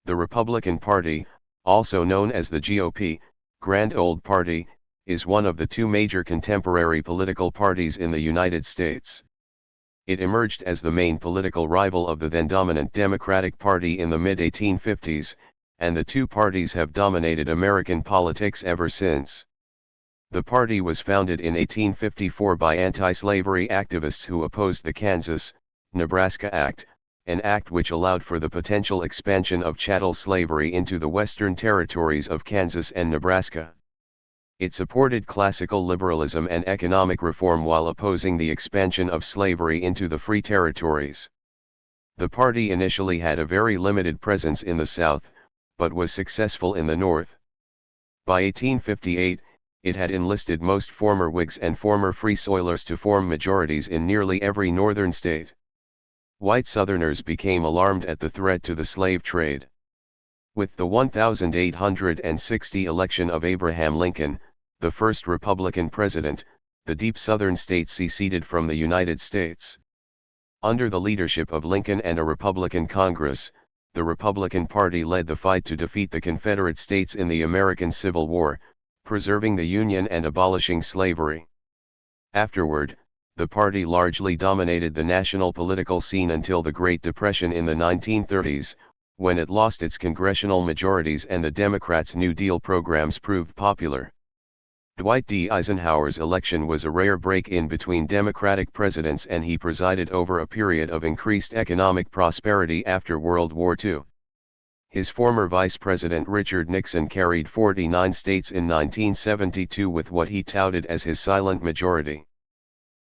The Republican Party, also known as the GOP, Grand Old Party, is one of the two major contemporary political parties in the United States. It emerged as the main political rival of the then-dominant Democratic Party in the mid-1850s, and the two parties have dominated American politics ever since. The party was founded in 1854 by anti-slavery activists who opposed the Kansas, Nebraska Act, an act which allowed for the potential expansion of chattel slavery into the western territories of Kansas and Nebraska. It supported classical liberalism and economic reform while opposing the expansion of slavery into the free territories. The party initially had a very limited presence in the South, but was successful in the North. By 1858, it had enlisted most former Whigs and former Free Soilers to form majorities in nearly every northern state. White Southerners became alarmed at the threat to the slave trade. With the 1860 election of Abraham Lincoln, the first Republican president, the deep Southern states seceded from the United States. Under the leadership of Lincoln and a Republican Congress, the Republican Party led the fight to defeat the Confederate States in the American Civil War, preserving the Union and abolishing slavery. Afterward, the party largely dominated the national political scene until the Great Depression in the 1930s, when it lost its congressional majorities and the Democrats' New Deal programs proved popular. Dwight D. Eisenhower's election was a rare break-in between Democratic presidents, and he presided over a period of increased economic prosperity after World War II. His former Vice President Richard Nixon carried 49 states in 1972 with what he touted as his silent majority.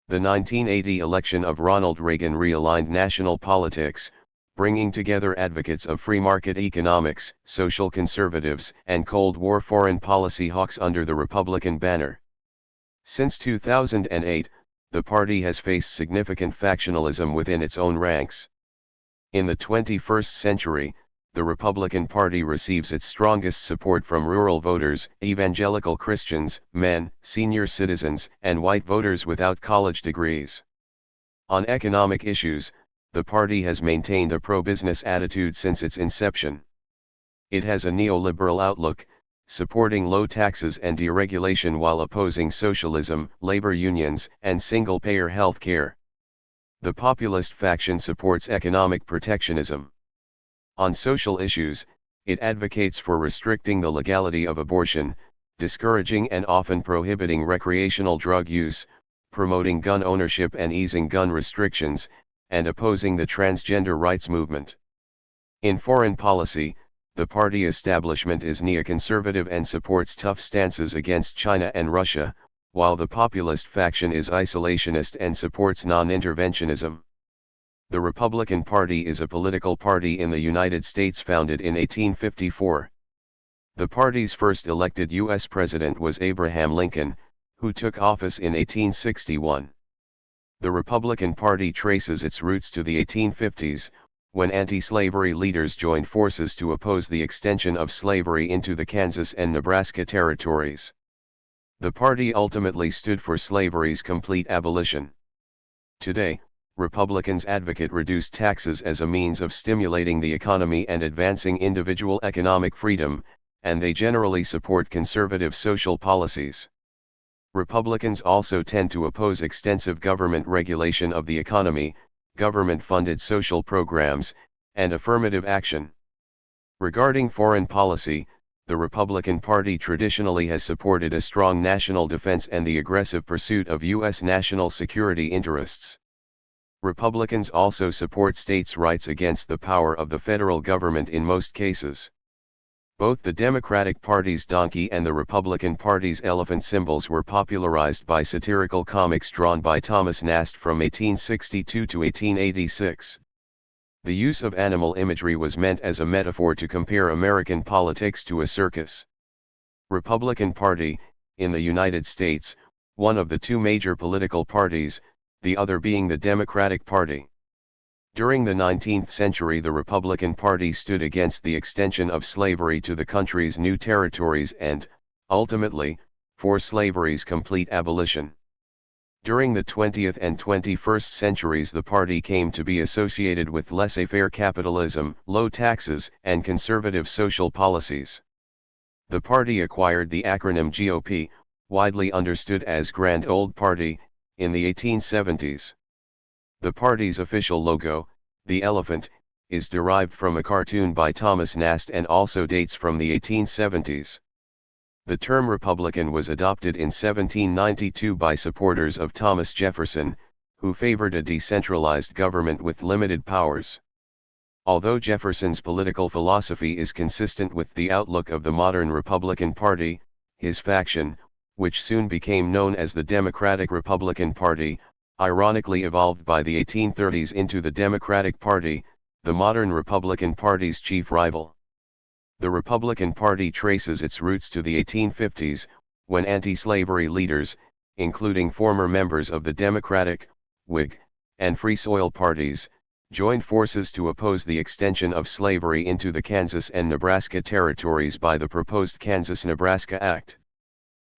The 1980 election of Ronald Reagan realigned national politics, bringing together advocates of free market economics, social conservatives, and Cold War foreign policy hawks under the Republican banner. Since 2008, the party has faced significant factionalism within its own ranks. In the 21st century, the Republican Party receives its strongest support from rural voters, evangelical Christians, men, senior citizens, and white voters without college degrees. On economic issues, the party has maintained a pro-business attitude since its inception. It has a neoliberal outlook, supporting low taxes and deregulation while opposing socialism, labor unions, and single-payer health care. The populist faction supports economic protectionism. On social issues, it advocates for restricting the legality of abortion, discouraging and often prohibiting recreational drug use, promoting gun ownership and easing gun restrictions, and opposing the transgender rights movement. In foreign policy, the party establishment is neoconservative and supports tough stances against China and Russia, while the populist faction is isolationist and supports non-interventionism. The Republican Party is a political party in the United States founded in 1854. The party's first elected U.S. president was Abraham Lincoln, who took office in 1861. The Republican Party traces its roots to the 1850s, when anti-slavery leaders joined forces to oppose the extension of slavery into the Kansas and Nebraska territories. The party ultimately stood for slavery's complete abolition. Today, Republicans advocate reduced taxes as a means of stimulating the economy and advancing individual economic freedom, and they generally support conservative social policies. Republicans also tend to oppose extensive government regulation of the economy, government-funded social programs, and affirmative action. Regarding foreign policy, the Republican Party traditionally has supported a strong national defense and the aggressive pursuit of U.S. national security interests. Republicans also support states' rights against the power of the federal government in most cases. Both the Democratic Party's donkey and the Republican Party's elephant symbols were popularized by satirical comics drawn by Thomas Nast from 1862 to 1886. The use of animal imagery was meant as a metaphor to compare American politics to a circus. Republican Party, in the United States, one of the two major political parties, the other being the Democratic Party. During the 19th century, the Republican Party stood against the extension of slavery to the country's new territories and, ultimately, for slavery's complete abolition. During the 20th and 21st centuries, the party came to be associated with laissez-faire capitalism, low taxes, and conservative social policies. The party acquired the acronym GOP, widely understood as Grand Old Party, in the 1870s. The party's official logo, the elephant, is derived from a cartoon by Thomas Nast and also dates from the 1870s. The term Republican was adopted in 1792 by supporters of Thomas Jefferson, who favored a decentralized government with limited powers. Although Jefferson's political philosophy is consistent with the outlook of the modern Republican Party, his faction, which soon became known as the Democratic Republican Party, ironically evolved by the 1830s into the Democratic Party, the modern Republican Party's chief rival. The Republican Party traces its roots to the 1850s, when anti-slavery leaders, including former members of the Democratic, Whig, and Free Soil parties, joined forces to oppose the extension of slavery into the Kansas and Nebraska territories by the proposed Kansas-Nebraska Act.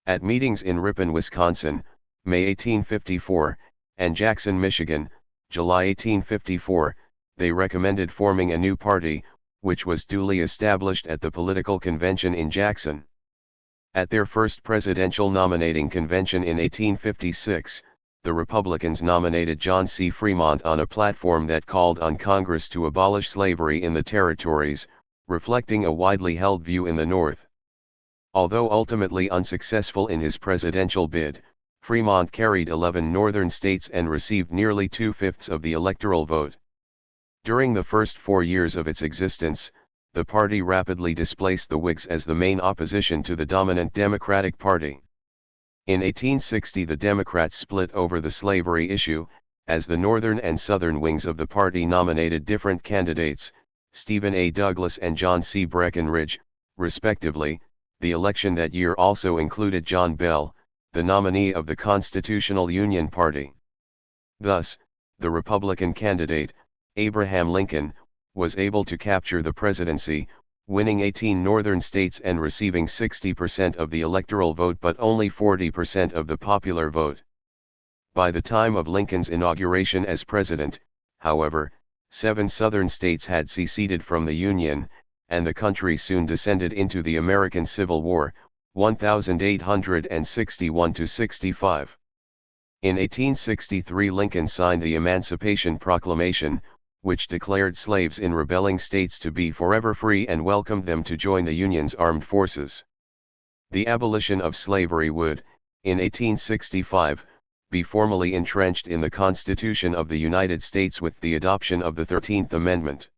At meetings in Ripon, Wisconsin, May 1854, and Jackson, Michigan, July 1854, they recommended forming a new party, which was duly established at the political convention in Jackson. At their first presidential nominating convention in 1856, the Republicans nominated John C. Fremont on a platform that called on Congress to abolish slavery in the territories, reflecting a widely held view in the North. Although ultimately unsuccessful in his presidential bid, Fremont carried 11 northern states and received nearly 2/5 of the electoral vote. During the first 4 years of its existence, the party rapidly displaced the Whigs as the main opposition to the dominant Democratic Party. In 1860, the Democrats split over the slavery issue, as the northern and southern wings of the party nominated different candidates, Stephen A. Douglas and John C. Breckinridge, respectively. The election that year also included John Bell, the nominee of the Constitutional Union Party. Thus, the Republican candidate, Abraham Lincoln, was able to capture the presidency, winning 18 northern states and receiving 60% of the electoral vote but only 40% of the popular vote. By the time of Lincoln's inauguration as president, however, 7 southern states had seceded from the Union, and the country soon descended into the American Civil War, 1861–65. In 1863, Lincoln signed the Emancipation Proclamation, which declared slaves in rebelling states to be forever free and welcomed them to join the Union's armed forces. The abolition of slavery would, in 1865, be formally entrenched in the Constitution of the United States with the adoption of the 13th Amendment.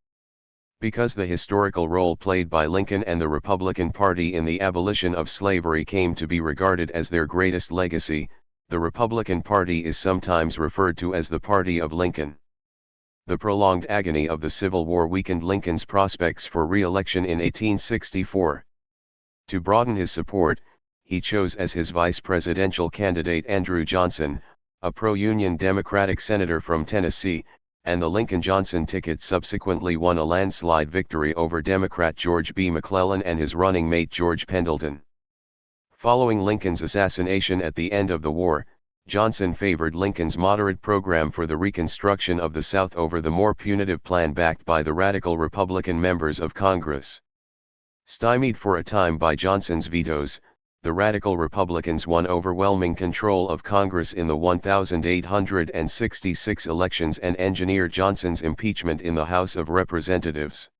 Because the historical role played by Lincoln and the Republican Party in the abolition of slavery came to be regarded as their greatest legacy, the Republican Party is sometimes referred to as the Party of Lincoln. The prolonged agony of the Civil War weakened Lincoln's prospects for re-election in 1864. To broaden his support, he chose as his vice presidential candidate Andrew Johnson, a pro-Union Democratic senator from Tennessee, and the Lincoln-Johnson ticket subsequently won a landslide victory over Democrat George B. McClellan and his running mate George Pendleton. Following Lincoln's assassination at the end of the war, Johnson favored Lincoln's moderate program for the reconstruction of the South over the more punitive plan backed by the radical Republican members of Congress. Stymied for a time by Johnson's vetoes, the radical Republicans won overwhelming control of Congress in the 1866 elections and engineered Johnson's impeachment in the House of Representatives.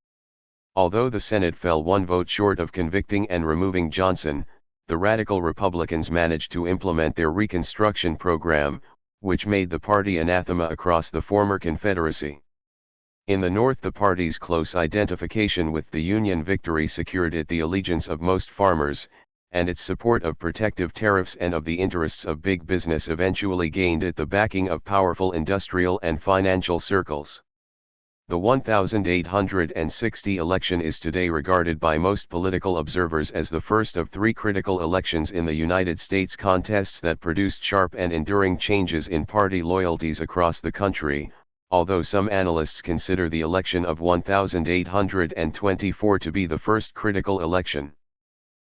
Although the Senate fell 1 vote short of convicting and removing Johnson, the radical Republicans managed to implement their Reconstruction program, which made the party anathema across the former Confederacy. In the North, the party's close identification with the Union victory secured it the allegiance of most farmers, and its support of protective tariffs and of the interests of big business eventually gained it the backing of powerful industrial and financial circles. The 1860 election is today regarded by most political observers as the first of 3 critical elections in the United States contests that produced sharp and enduring changes in party loyalties across the country, although some analysts consider the election of 1824 to be the first critical election.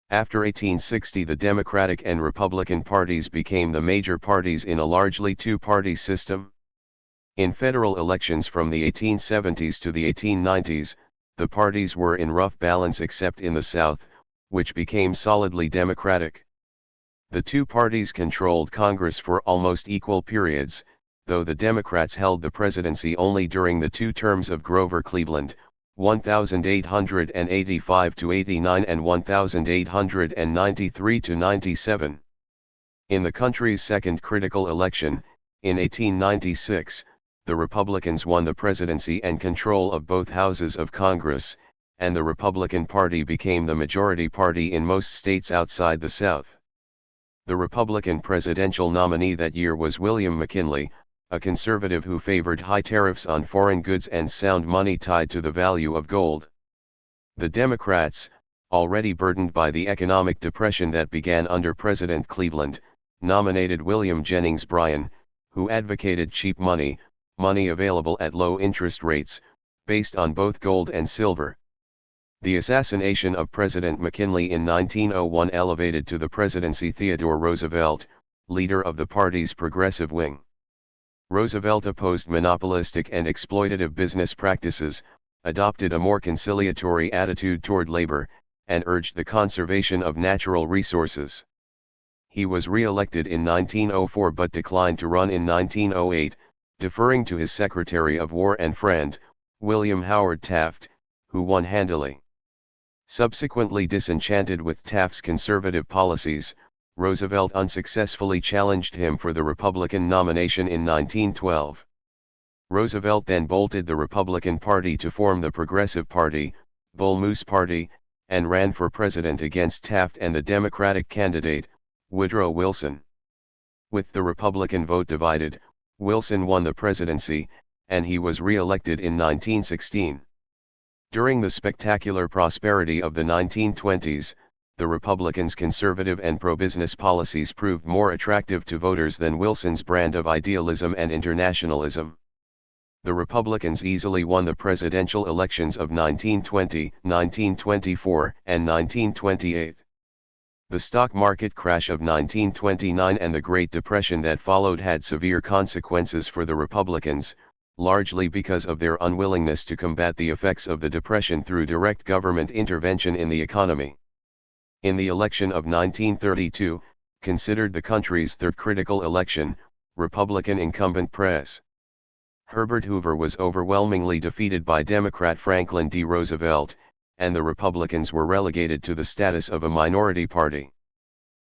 After 1860, the Democratic and Republican parties became the major parties in a largely two-party system. In federal elections from the 1870s to the 1890s, the parties were in rough balance except in the South, which became solidly Democratic. The two parties controlled Congress for almost equal periods, though the Democrats held the presidency only during the two terms of Grover Cleveland, 1885–89 and 1893–97. In the country's second critical election, in 1896, the Republicans won the presidency and control of both houses of Congress, and the Republican Party became the majority party in most states outside the South. The Republican presidential nominee that year was William McKinley, a conservative who favored high tariffs on foreign goods and sound money tied to the value of gold. The Democrats, already burdened by the economic depression that began under President Cleveland, nominated William Jennings Bryan, who advocated cheap money available at low interest rates, based on both gold and silver. The assassination of President McKinley in 1901 elevated to the presidency Theodore Roosevelt, leader of the party's progressive wing. Roosevelt opposed monopolistic and exploitative business practices, adopted a more conciliatory attitude toward labor, and urged the conservation of natural resources. He was re-elected in 1904 but declined to run in 1908, deferring to his Secretary of War and friend, William Howard Taft, who won handily. Subsequently disenchanted with Taft's conservative policies, Roosevelt unsuccessfully challenged him for the Republican nomination in 1912. Roosevelt then bolted the Republican Party to form the Progressive Party, Bull Moose Party, and ran for president against Taft and the Democratic candidate, Woodrow Wilson. With the Republican vote divided, Wilson won the presidency, and he was re-elected in 1916. During the spectacular prosperity of the 1920s, the Republicans' conservative and pro-business policies proved more attractive to voters than Wilson's brand of idealism and internationalism. The Republicans easily won the presidential elections of 1920, 1924, and 1928. The stock market crash of 1929 and the Great Depression that followed had severe consequences for the Republicans, largely because of their unwillingness to combat the effects of the Depression through direct government intervention in the economy. In the election of 1932, considered the country's third critical election, Republican incumbent Pres. Herbert Hoover was overwhelmingly defeated by Democrat Franklin D. Roosevelt, and the Republicans were relegated to the status of a minority party.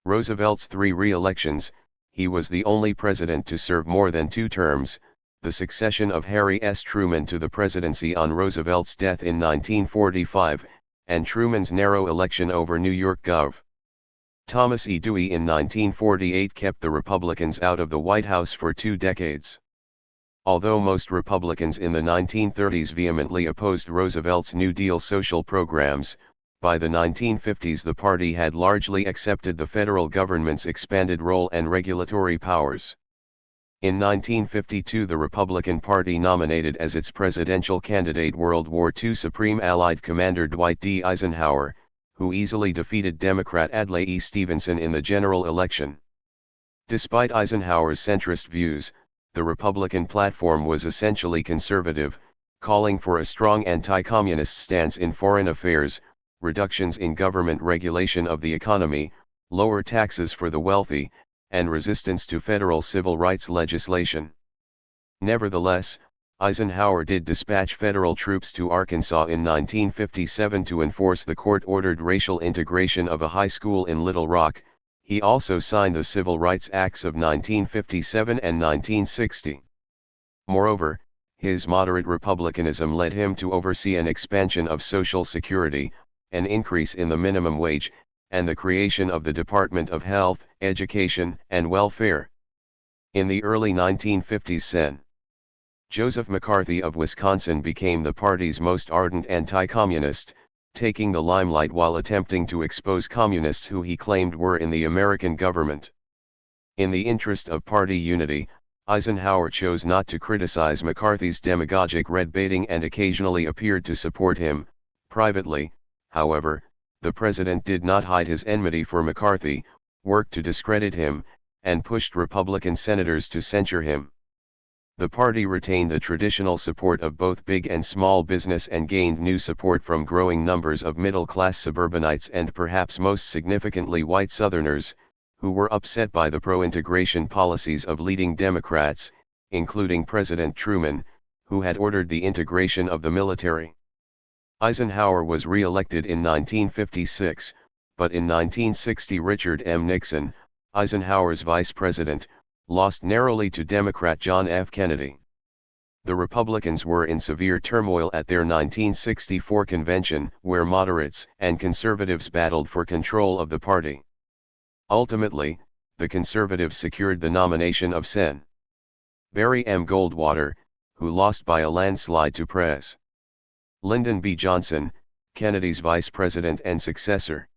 Roosevelt's three re-elections, he was the only president to serve more than 2 terms, the succession of Harry S. Truman to the presidency on Roosevelt's death in 1945, and Truman's narrow election over New York Gov. Thomas E. Dewey in 1948 kept the Republicans out of the White House for 2 decades. Although most Republicans in the 1930s vehemently opposed Roosevelt's New Deal social programs, by the 1950s the party had largely accepted the federal government's expanded role and regulatory powers. In 1952 the Republican Party nominated as its presidential candidate World War II Supreme Allied Commander Dwight D. Eisenhower, who easily defeated Democrat Adlai E. Stevenson in the general election. Despite Eisenhower's centrist views, the Republican platform was essentially conservative, calling for a strong anti-communist stance in foreign affairs, reductions in government regulation of the economy, lower taxes for the wealthy, and resistance to federal civil rights legislation. Nevertheless, Eisenhower did dispatch federal troops to Arkansas in 1957 to enforce the court-ordered racial integration of a high school in Little Rock. He also signed the Civil Rights Acts of 1957 and 1960. Moreover, his moderate republicanism led him to oversee an expansion of Social Security, an increase in the minimum wage, and the creation of the Department of Health, Education, and Welfare. In the early 1950s Sen. Joseph McCarthy of Wisconsin became the party's most ardent anti-communist, taking the limelight while attempting to expose communists who he claimed were in the American government. In the interest of party unity, Eisenhower chose not to criticize McCarthy's demagogic red baiting and occasionally appeared to support him. Privately, however, the president did not hide his enmity for McCarthy, worked to discredit him, and pushed Republican senators to censure him. The party retained the traditional support of both big and small business and gained new support from growing numbers of middle-class suburbanites and perhaps most significantly white Southerners, who were upset by the pro-integration policies of leading Democrats, including President Truman, who had ordered the integration of the military. Eisenhower was re-elected in 1956, but in 1960 Richard M. Nixon, Eisenhower's vice president, lost narrowly to Democrat John F. Kennedy. The Republicans were in severe turmoil at their 1964 convention, where moderates and conservatives battled for control of the party. Ultimately, the conservatives secured the nomination of Sen. Barry M. Goldwater, who lost by a landslide to Pres. Lyndon B. Johnson, Kennedy's vice president and successor.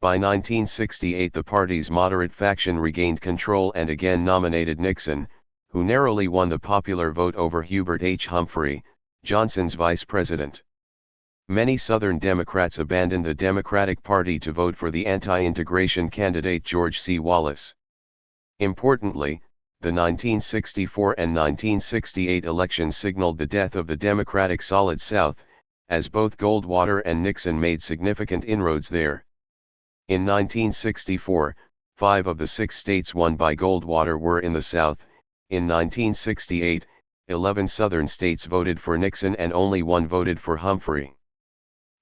By 1968 the party's moderate faction regained control and again nominated Nixon, who narrowly won the popular vote over Hubert H. Humphrey, Johnson's vice president. Many Southern Democrats abandoned the Democratic Party to vote for the anti-integration candidate George C. Wallace. Importantly, the 1964 and 1968 elections signaled the death of the Democratic Solid South, as both Goldwater and Nixon made significant inroads there. In 1964, 5 of the 6 states won by Goldwater were in the South. In 1968, 11 Southern states voted for Nixon and only 1 voted for Humphrey.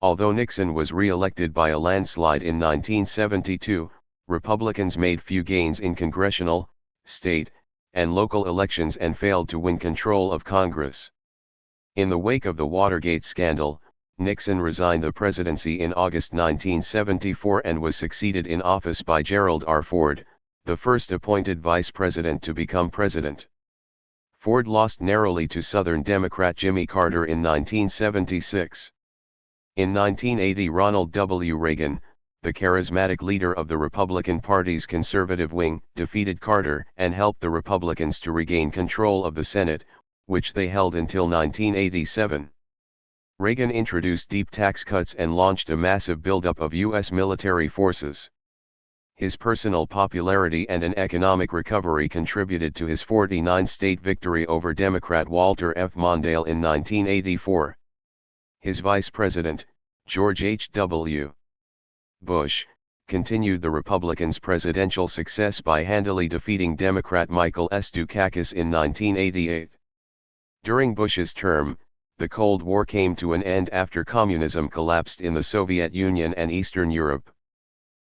Although Nixon was re-elected by a landslide in 1972, Republicans made few gains in congressional, state, and local elections and failed to win control of Congress. In the wake of the Watergate scandal, Nixon resigned the presidency in August 1974 and was succeeded in office by Gerald R. Ford, the first appointed vice president to become president. Ford lost narrowly to Southern Democrat Jimmy Carter in 1976. In 1980 Ronald W. Reagan, the charismatic leader of the Republican Party's conservative wing, defeated Carter and helped the Republicans to regain control of the Senate, which they held until 1987. Reagan introduced deep tax cuts and launched a massive buildup of U.S. military forces. His personal popularity and an economic recovery contributed to his 49-state victory over Democrat Walter F. Mondale in 1984. His vice president, George H.W. Bush, continued the Republicans' presidential success by handily defeating Democrat Michael S. Dukakis in 1988. During Bush's term, the Cold War came to an end after communism collapsed in the Soviet Union and Eastern Europe.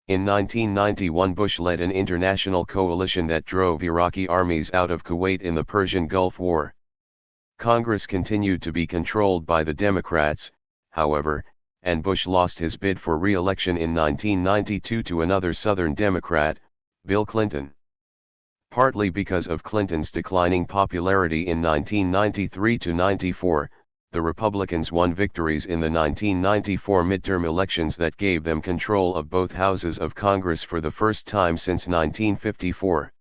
In 1991 Bush led an international coalition that drove Iraqi armies out of Kuwait in the Persian Gulf War. Congress continued to be controlled by the Democrats, however, and Bush lost his bid for re-election in 1992 to another Southern Democrat, Bill Clinton. Partly because of Clinton's declining popularity in 1993–94, the Republicans won victories in the 1994 midterm elections that gave them control of both houses of Congress for the first time since 1954.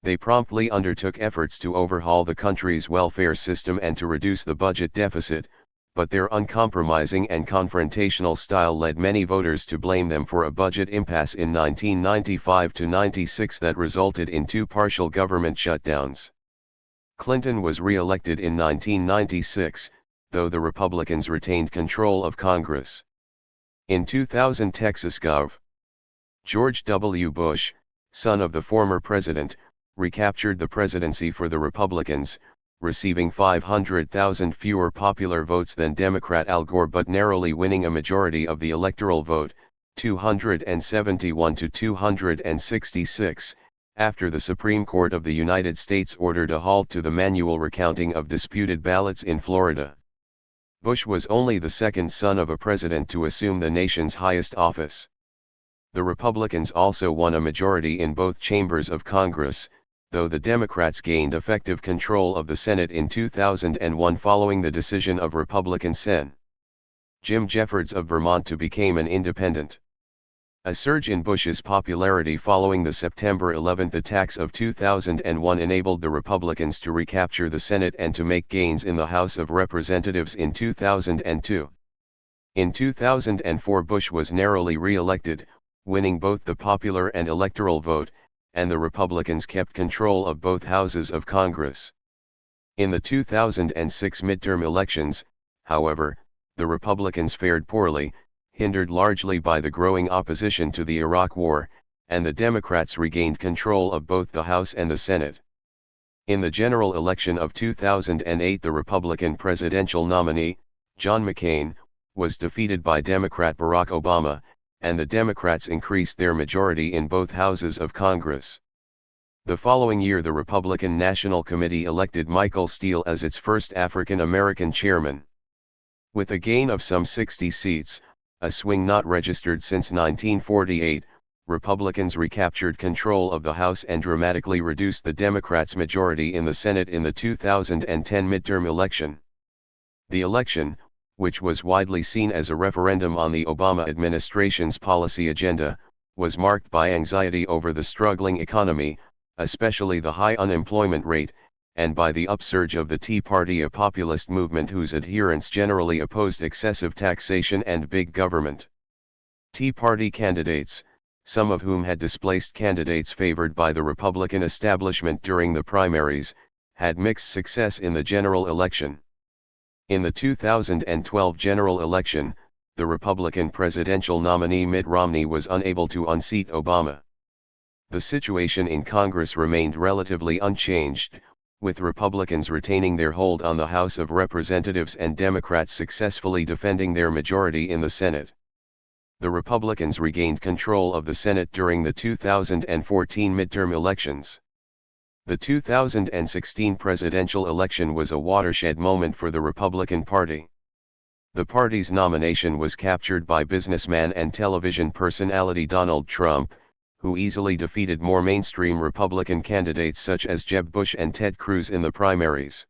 They promptly undertook efforts to overhaul the country's welfare system and to reduce the budget deficit, but their uncompromising and confrontational style led many voters to blame them for a budget impasse in 1995–96 that resulted in 2 partial government shutdowns. Clinton was re-elected in 1996, though the Republicans retained control of Congress. In 2000 Texas Gov. George W. Bush, son of the former president, recaptured the presidency for the Republicans, receiving 500,000 fewer popular votes than Democrat Al Gore but narrowly winning a majority of the electoral vote, 271 to 266, after the Supreme Court of the United States ordered a halt to the manual recounting of disputed ballots in Florida. Bush was only the second son of a president to assume the nation's highest office. The Republicans also won a majority in both chambers of Congress, though the Democrats gained effective control of the Senate in 2001 following the decision of Republican Sen. Jim Jeffords of Vermont to become an independent. A surge in Bush's popularity following the September 11 attacks of 2001 enabled the Republicans to recapture the Senate and to make gains in the House of Representatives in 2002. In 2004 Bush was narrowly re-elected, winning both the popular and electoral vote, and the Republicans kept control of both houses of Congress. In the 2006 midterm elections, however, the Republicans fared poorly, hindered largely by the growing opposition to the Iraq War, and the Democrats regained control of both the House and the Senate. In the general election of 2008, the Republican presidential nominee, John McCain, was defeated by Democrat Barack Obama, and the Democrats increased their majority in both houses of Congress. The following year, the Republican National Committee elected Michael Steele as its first African American chairman. With a gain of some 60 seats, a swing not registered since 1948, Republicans recaptured control of the House and dramatically reduced the Democrats' majority in the Senate in the 2010 midterm election. The election, which was widely seen as a referendum on the Obama administration's policy agenda, was marked by anxiety over the struggling economy, especially the high unemployment rate, and by the upsurge of the Tea Party, a populist movement whose adherents generally opposed excessive taxation and big government. Tea Party candidates, some of whom had displaced candidates favored by the Republican establishment during the primaries, had mixed success in the general election. In the 2012 general election, the Republican presidential nominee Mitt Romney was unable to unseat Obama. The situation in Congress remained relatively unchanged, with Republicans retaining their hold on the House of Representatives and Democrats successfully defending their majority in the Senate. The Republicans regained control of the Senate during the 2014 midterm elections. The 2016 presidential election was a watershed moment for the Republican Party. The party's nomination was captured by businessman and television personality Donald Trump, who easily defeated more mainstream Republican candidates such as Jeb Bush and Ted Cruz in the primaries.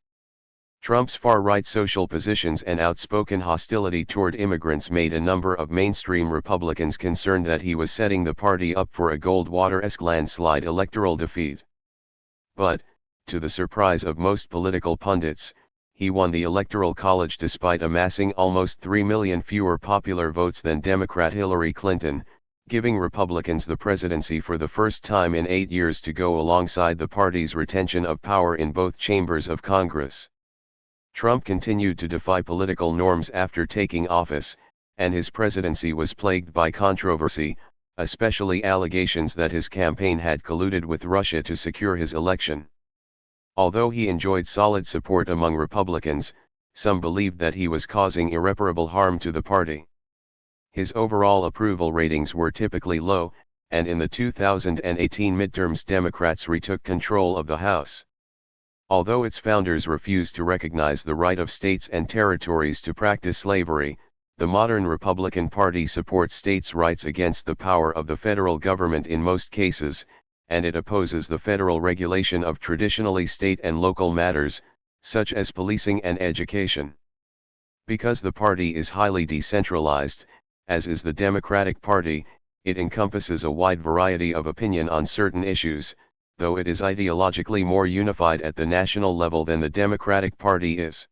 Trump's far-right social positions and outspoken hostility toward immigrants made a number of mainstream Republicans concerned that he was setting the party up for a Goldwater-esque landslide electoral defeat. But, to the surprise of most political pundits, he won the Electoral College despite amassing almost 3 million fewer popular votes than Democrat Hillary Clinton, giving Republicans the presidency for the first time in 8 years to go alongside the party's retention of power in both chambers of Congress. Trump continued to defy political norms after taking office, and his presidency was plagued by controversy, especially allegations that his campaign had colluded with Russia to secure his election. Although he enjoyed solid support among Republicans, some believed that he was causing irreparable harm to the party. His overall approval ratings were typically low, and in the 2018 midterms Democrats retook control of the House. Although its founders refused to recognize the right of states and territories to practice slavery, the modern Republican Party supports states' rights against the power of the federal government in most cases, and it opposes the federal regulation of traditionally state and local matters, such as policing and education. Because the party is highly decentralized, as is the Democratic Party, it encompasses a wide variety of opinion on certain issues, though it is ideologically more unified at the national level than the Democratic Party is.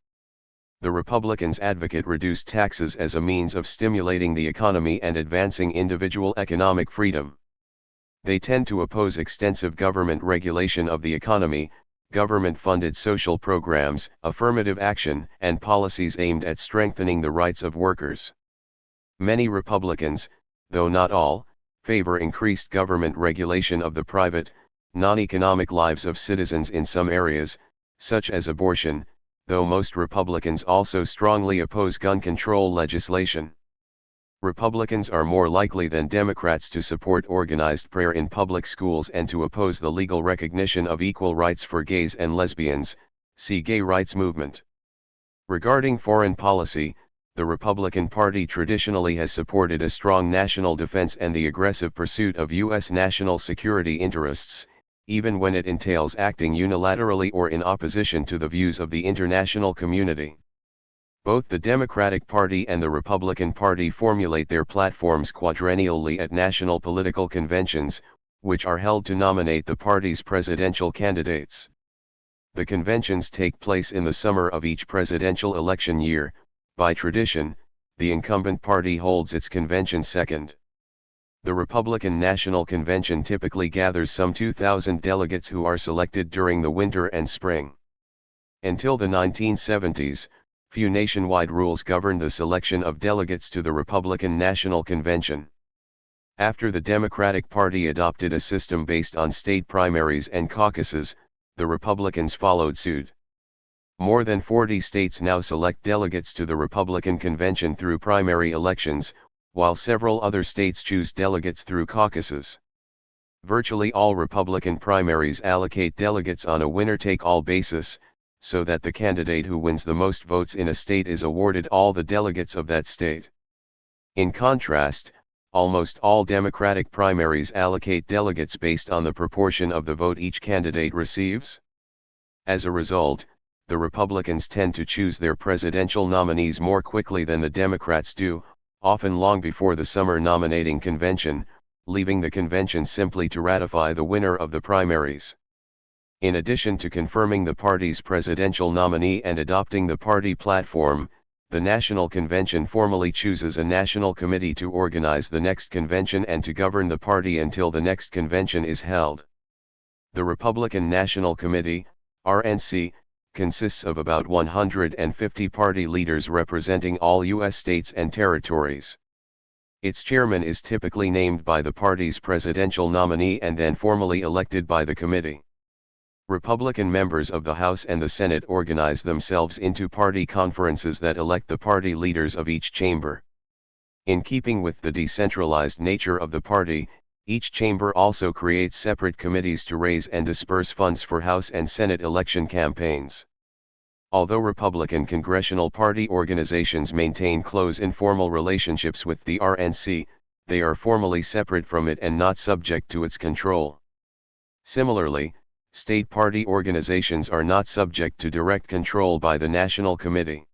The Republicans advocate reduced taxes as a means of stimulating the economy and advancing individual economic freedom. They tend to oppose extensive government regulation of the economy, government-funded social programs, affirmative action, and policies aimed at strengthening the rights of workers. Many Republicans, though not all, favor increased government regulation of the private, non-economic lives of citizens in some areas, such as abortion, though most Republicans also strongly oppose gun control legislation. Republicans are more likely than Democrats to support organized prayer in public schools and to oppose the legal recognition of equal rights for gays and lesbians, see Gay Rights Movement. Regarding foreign policy, the Republican Party traditionally has supported a strong national defense and the aggressive pursuit of U.S. national security interests, even when it entails acting unilaterally or in opposition to the views of the international community. Both the Democratic Party and the Republican Party formulate their platforms quadrennially at national political conventions, which are held to nominate the party's presidential candidates. The conventions take place in the summer of each presidential election year. By tradition, the incumbent party holds its convention second. The Republican National Convention typically gathers some 2,000 delegates who are selected during the winter and spring. Until the 1970s, few nationwide rules governed the selection of delegates to the Republican National Convention. After the Democratic Party adopted a system based on state primaries and caucuses, the Republicans followed suit. More than 40 states now select delegates to the Republican Convention through primary elections, while several other states choose delegates through caucuses. Virtually all Republican primaries allocate delegates on a winner-take-all basis, so that the candidate who wins the most votes in a state is awarded all the delegates of that state. In contrast, almost all Democratic primaries allocate delegates based on the proportion of the vote each candidate receives. As a result, the Republicans tend to choose their presidential nominees more quickly than the Democrats do, often long before the summer nominating convention, leaving the convention simply to ratify the winner of the primaries. In addition to confirming the party's presidential nominee and adopting the party platform, the National Convention formally chooses a national committee to organize the next convention and to govern the party until the next convention is held. The Republican National Committee, RNC, consists of about 150 party leaders representing all U.S. states and territories. Its chairman is typically named by the party's presidential nominee and then formally elected by the committee. Republican members of the House and the Senate organize themselves into party conferences that elect the party leaders of each chamber. In keeping with the decentralized nature of the party, each chamber also creates separate committees to raise and disperse funds for House and Senate election campaigns. Although Republican congressional party organizations maintain close informal relationships with the RNC, they are formally separate from it and not subject to its control. Similarly, state party organizations are not subject to direct control by the National Committee.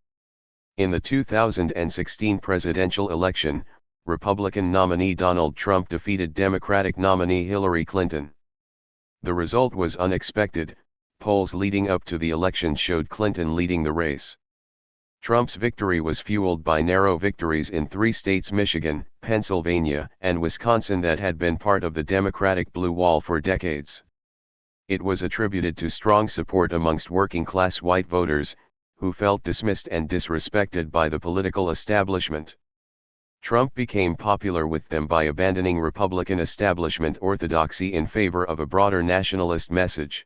In the 2016 presidential election, Republican nominee Donald Trump defeated Democratic nominee Hillary Clinton. The result was unexpected. Polls leading up to the election showed Clinton leading the race. Trump's victory was fueled by narrow victories in 3 states: Michigan, Pennsylvania, and Wisconsin that had been part of the Democratic blue wall for decades. It was attributed to strong support amongst working-class white voters, who felt dismissed and disrespected by the political establishment. Trump became popular with them by abandoning Republican establishment orthodoxy in favor of a broader nationalist message.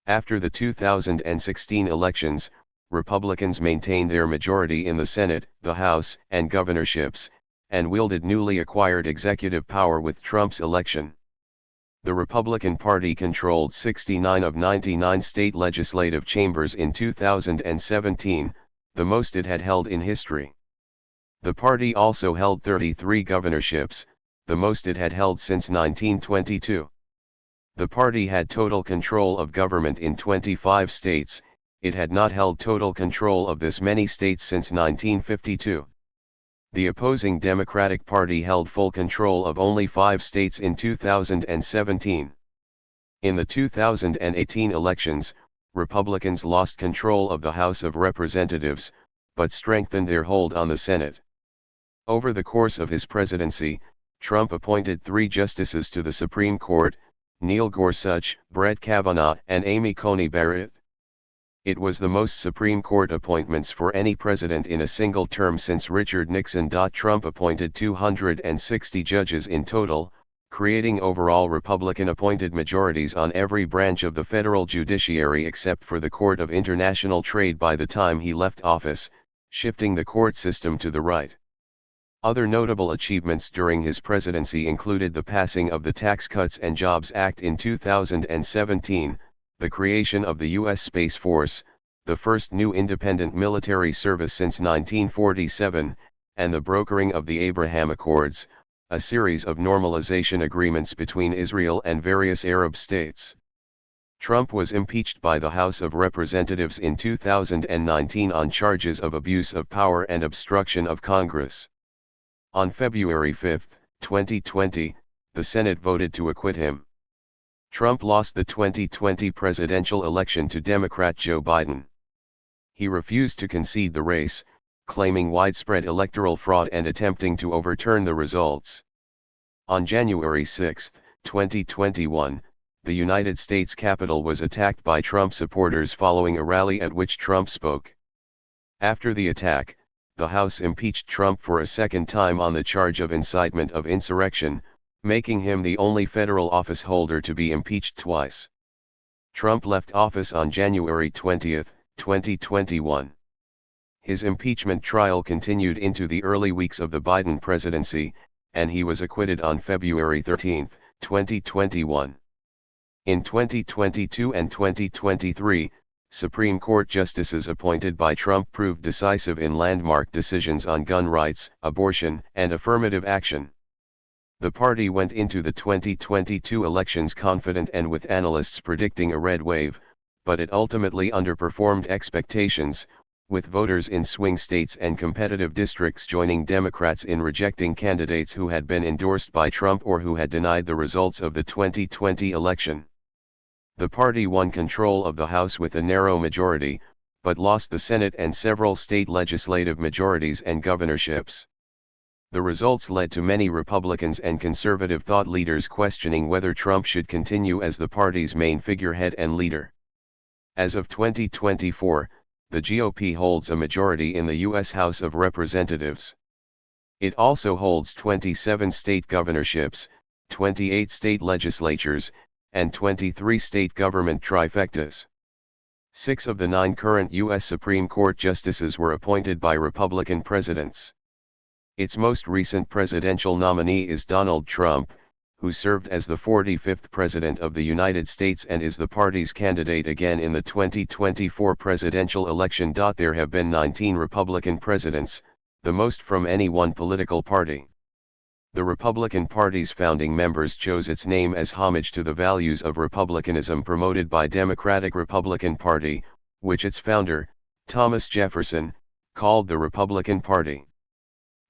After the 2016 elections, Republicans maintained their majority in the Senate, the House, and governorships, and wielded newly acquired executive power with Trump's election. The Republican Party controlled 69 of 99 state legislative chambers in 2017, the most it had held in history. The party also held 33 governorships, the most it had held since 1922. The party had total control of government in 25 states. It had not held total control of this many states since 1952. The opposing Democratic Party held full control of only 5 states in 2017. In the 2018 elections, Republicans lost control of the House of Representatives, but strengthened their hold on the Senate. Over the course of his presidency, Trump appointed 3 justices to the Supreme Court: Neil Gorsuch, Brett Kavanaugh, and Amy Coney Barrett. It was the most Supreme Court appointments for any president in a single term since Richard Nixon. Trump appointed 260 judges in total, creating overall Republican-appointed majorities on every branch of the federal judiciary except for the Court of International Trade by the time he left office, shifting the court system to the right. Other notable achievements during his presidency included the passing of the Tax Cuts and Jobs Act in 2017, the creation of the U.S. Space Force, the first new independent military service since 1947, and the brokering of the Abraham Accords, a series of normalization agreements between Israel and various Arab states. Trump was impeached by the House of Representatives in 2019 on charges of abuse of power and obstruction of Congress. On February 5, 2020, the Senate voted to acquit him. Trump lost the 2020 presidential election to Democrat Joe Biden. He refused to concede the race, claiming widespread electoral fraud and attempting to overturn the results. On January 6, 2021, the United States Capitol was attacked by Trump supporters following a rally at which Trump spoke. After the attack, the House impeached Trump for a second time on the charge of incitement of insurrection, making him the only federal office holder to be impeached twice. Trump left office on January 20, 2021. His impeachment trial continued into the early weeks of the Biden presidency, and he was acquitted on February 13, 2021. In 2022 and 2023, Supreme Court justices appointed by Trump proved decisive in landmark decisions on gun rights, abortion, and affirmative action. The party went into the 2022 elections confident and with analysts predicting a red wave, but it ultimately underperformed expectations, with voters in swing states and competitive districts joining Democrats in rejecting candidates who had been endorsed by Trump or who had denied the results of the 2020 election. The party won control of the House with a narrow majority, but lost the Senate and several state legislative majorities and governorships. The results led to many Republicans and conservative thought leaders questioning whether Trump should continue as the party's main figurehead and leader. As of 2024, the GOP holds a majority in the U.S. House of Representatives. It also holds 27 state governorships, 28 state legislatures, and 23 state government trifectas. 6 of the 9 current U.S. Supreme Court justices were appointed by Republican presidents. Its most recent presidential nominee is Donald Trump, who served as the 45th President of the United States and is the party's candidate again in the 2024 presidential election. There have been 19 Republican presidents, the most from any one political party. The Republican Party's founding members chose its name as homage to the values of republicanism promoted by Democratic Republican Party, which its founder, Thomas Jefferson, called the Republican Party.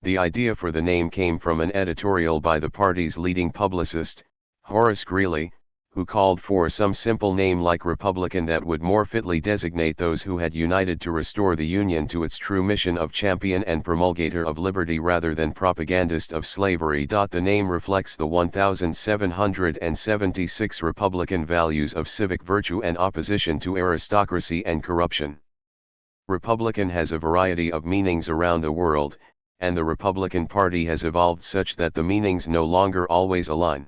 The idea for the name came from an editorial by the party's leading publicist, Horace Greeley, who called for some simple name like Republican that would more fitly designate those who had united to restore the Union to its true mission of champion and promulgator of liberty rather than propagandist of slavery. The name reflects the 1,776 Republican values of civic virtue and opposition to aristocracy and corruption. Republican has a variety of meanings around the world, and the Republican Party has evolved such that the meanings no longer always align.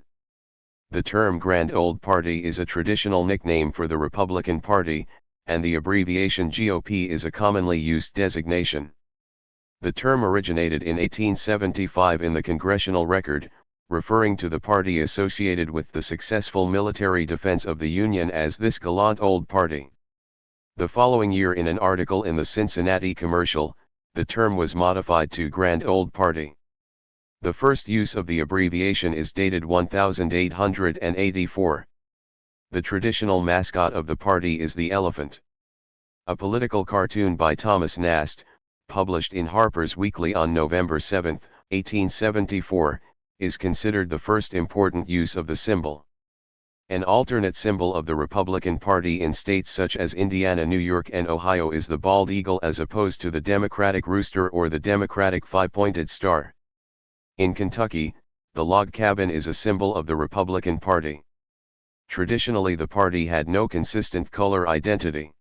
The term Grand Old Party is a traditional nickname for the Republican Party, and the abbreviation GOP is a commonly used designation. The term originated in 1875 in the Congressional Record, referring to the party associated with the successful military defense of the Union as this gallant old party. The following year, in an article in the Cincinnati Commercial, the term was modified to Grand Old Party. The first use of the abbreviation is dated 1884. The traditional mascot of the party is the elephant. A political cartoon by Thomas Nast, published in Harper's Weekly on November 7, 1874, is considered the first important use of the symbol. An alternate symbol of the Republican Party in states such as Indiana, New York, and Ohio is the bald eagle as opposed to the Democratic rooster or the Democratic five-pointed star. In Kentucky, the log cabin is a symbol of the Republican Party. Traditionally, the party had no consistent color identity.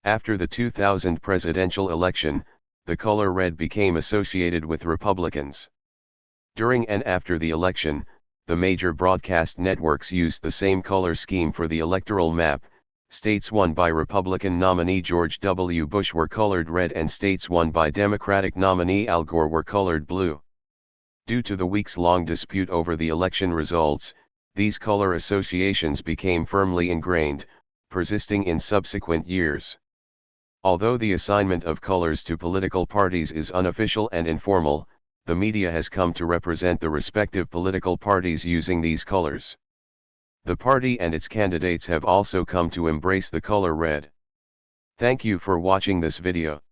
After the 2000 presidential election, the color red became associated with Republicans. During and after the election, the major broadcast networks used the same color scheme for the electoral map. States won by Republican nominee George W. Bush were colored red and states won by Democratic nominee Al Gore were colored blue. Due to the weeks-long dispute over the election results, these color associations became firmly ingrained, persisting in subsequent years. Although the assignment of colors to political parties is unofficial and informal, the media has come to represent the respective political parties using these colors. The party and its candidates have also come to embrace the color red. Thank you for watching this video.